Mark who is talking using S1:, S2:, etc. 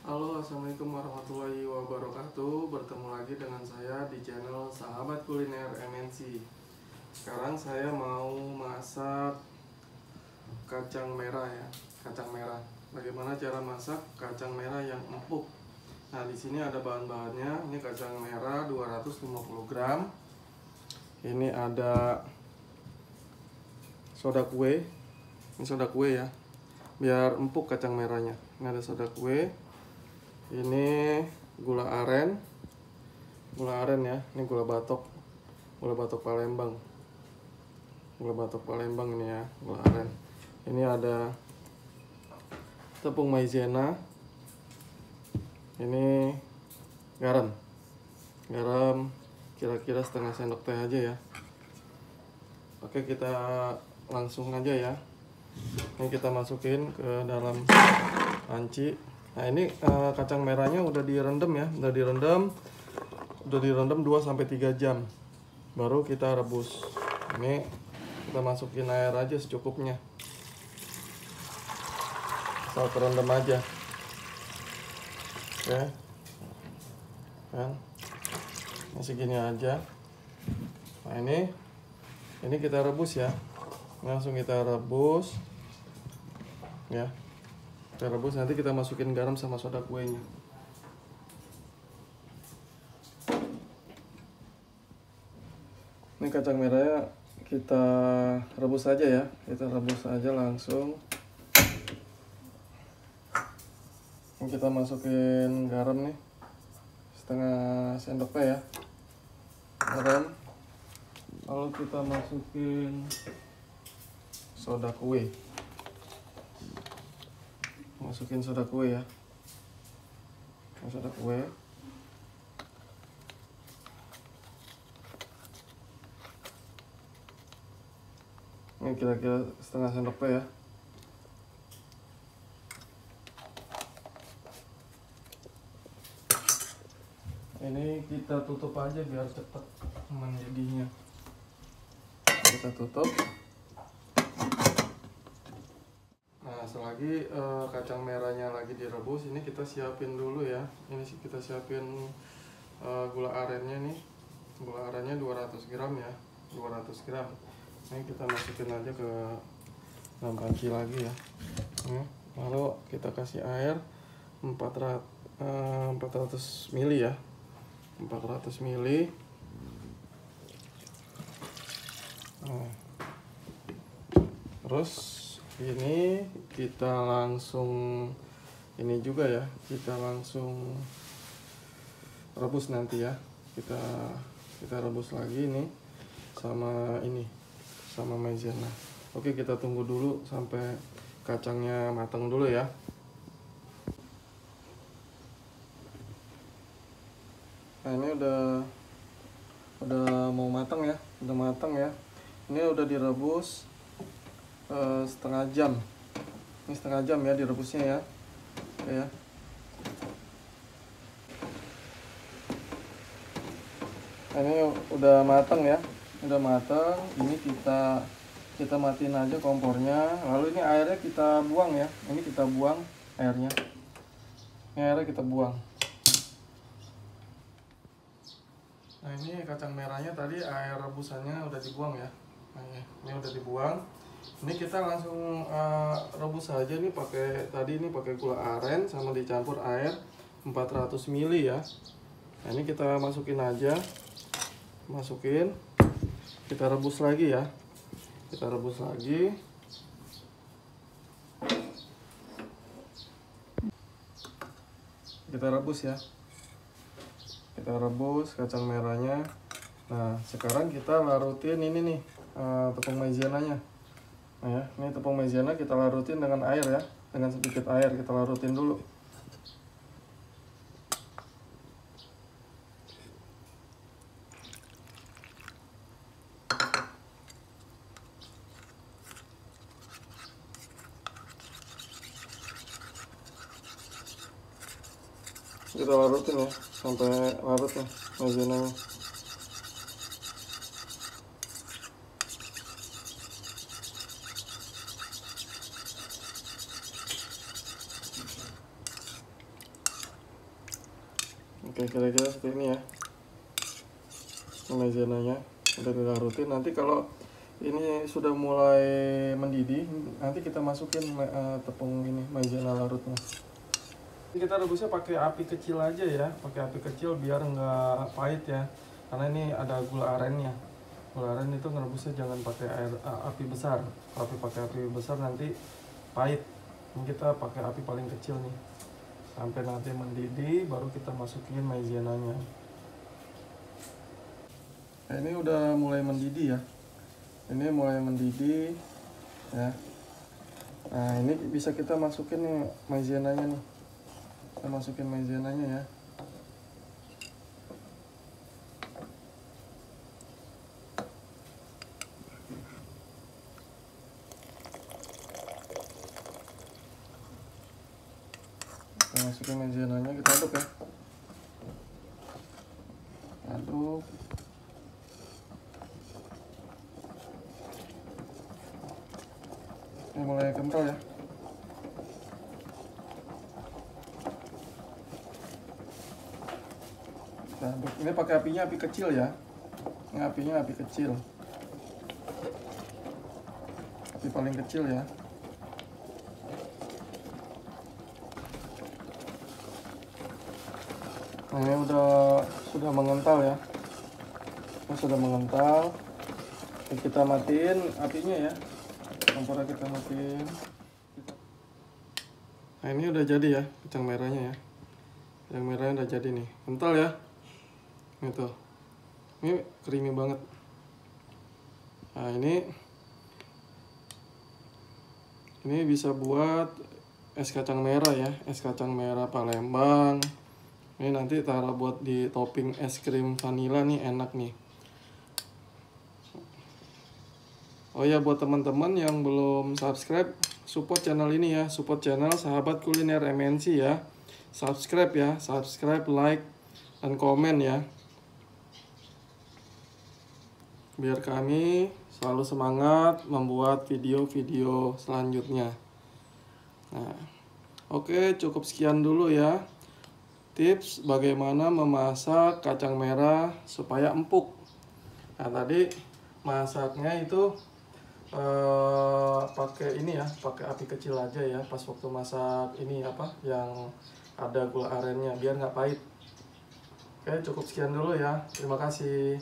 S1: Halo, assalamualaikum warahmatullahi wabarakatuh. Bertemu lagi dengan saya di channel Sahabat Kuliner MNC. Sekarang saya mau masak kacang merah ya, kacang merah. Bagaimana cara masak kacang merah yang empuk? Nah, di sini ada bahan-bahannya. Ini kacang merah 250 gram. Ini ada soda kue. Ini soda kue ya, biar empuk kacang merahnya. Ini ada soda kue. Ini gula aren ya, ini gula batok Palembang, ini ya, gula aren. Ini ada tepung maizena, ini garam kira-kira setengah sendok teh aja ya. Oke, kita langsung aja ya. Ini kita masukin ke dalam panci. Nah, ini kacang merahnya udah direndam ya, udah direndam 2-3 jam. Baru kita rebus. Ini kita masukin air aja secukupnya. Asal terendam aja. Oke. Kan? Masih gini aja. Nah, ini kita rebus ya. Langsung kita rebus. Ya. Kita rebus, nanti kita masukin garam sama soda kuenya. Ini kacang merahnya kita rebus aja ya. Kita rebus aja langsung. Ini kita masukin garam nih, setengah sendok teh ya, garam. Lalu kita masukin soda kue. Masukin soda kue ya, soda kue. Ini kira-kira setengah sendok teh ya. Ini kita tutup aja biar cepat mendidihnya. Kita tutup. Nah, selagi kacang merahnya lagi direbus, ini kita siapin dulu ya. Ini sih kita siapin gula arennya nih. Gula arennya 200 gram ya, 200 gram. Ini kita masukin aja ke dalam panci lagi ya. Lalu kita kasih air 400 ml ya, 400 ml. Nah, terus ini kita langsung ini juga ya, kita langsung rebus nanti ya. Kita rebus lagi nih sama maizena. Oke, kita tunggu dulu sampai kacangnya matang dulu ya. Nah, ini udah mau matang ya, ini udah direbus setengah jam. Ini setengah jam ya direbusnya ya. Oke ya. Nah, ini udah matang ya. Ini kita matiin aja kompornya. Lalu ini airnya kita buang ya. Ini kita buang airnya. Ini airnya kita buang. Nah, ini kacang merahnya tadi air rebusannya udah dibuang ya. Nah, ini udah dibuang. Ini kita langsung rebus aja nih pakai gula aren sama dicampur air 400 ml ya. Nah, ini kita masukin aja. Kita rebus lagi ya. Kita rebus ya. Kita rebus kacang merahnya. Nah, sekarang kita larutin ini nih tepung maizenanya. Nah ya, ini tepung maizena kita larutin dengan air ya, dengan sedikit air kita larutin dulu. Kita larutin ya, sampai larut ya maizenanya. Oke, kira-kira seperti ini ya maizenanya udah dilarutin. Nanti kalau ini sudah mulai mendidih, nanti kita masukin tepung ini maizena larutnya. Kita rebusnya pakai api kecil aja ya, pakai api kecil biar nggak pahit ya, karena ini ada gula arennya. Gula aren itu ngerebusnya jangan pakai api besar. Kalau pakai api besar nanti pahit. Ini kita pakai api paling kecil nih, sampai nanti mendidih baru kita masukin maizenanya. Nah, ini udah mulai mendidih ya, ini mulai mendidih ya. Nah, ini bisa kita masukin nih maizenanya nih, kita masukin maizenanya ya. Kita masukin maizenanya, kita aduk ya, aduk. Ini mulai kental ya. Kita aduk. Ini pakai apinya api kecil ya. Ini apinya api kecil. Api paling kecil ya. Nah, ini sudah mengental ya. Ini sudah mengental. Kita matiin apinya ya. Kompornya kita matiin. Nah, ini udah jadi ya kacang merahnya ya. Yang merahnya udah jadi nih, kental ya. Gitu. Ini creamy banget. Nah, ini bisa buat es kacang merah ya, es kacang merah Palembang. Ini nanti taruh buat di topping es krim vanila nih, enak nih. Oh ya, buat teman-teman yang belum subscribe, support channel ini ya, support channel Sahabat Kuliner MNC ya. Subscribe ya, subscribe, like, dan komen ya. Biar kami selalu semangat membuat video-video selanjutnya. Nah, oke, cukup sekian dulu ya. Tips bagaimana memasak kacang merah supaya empuk. Nah, tadi masaknya itu pakai ini ya, pakai api kecil aja ya, pas waktu masak ini apa yang ada gula arennya biar nggak pahit. Oke, cukup sekian dulu ya, terima kasih.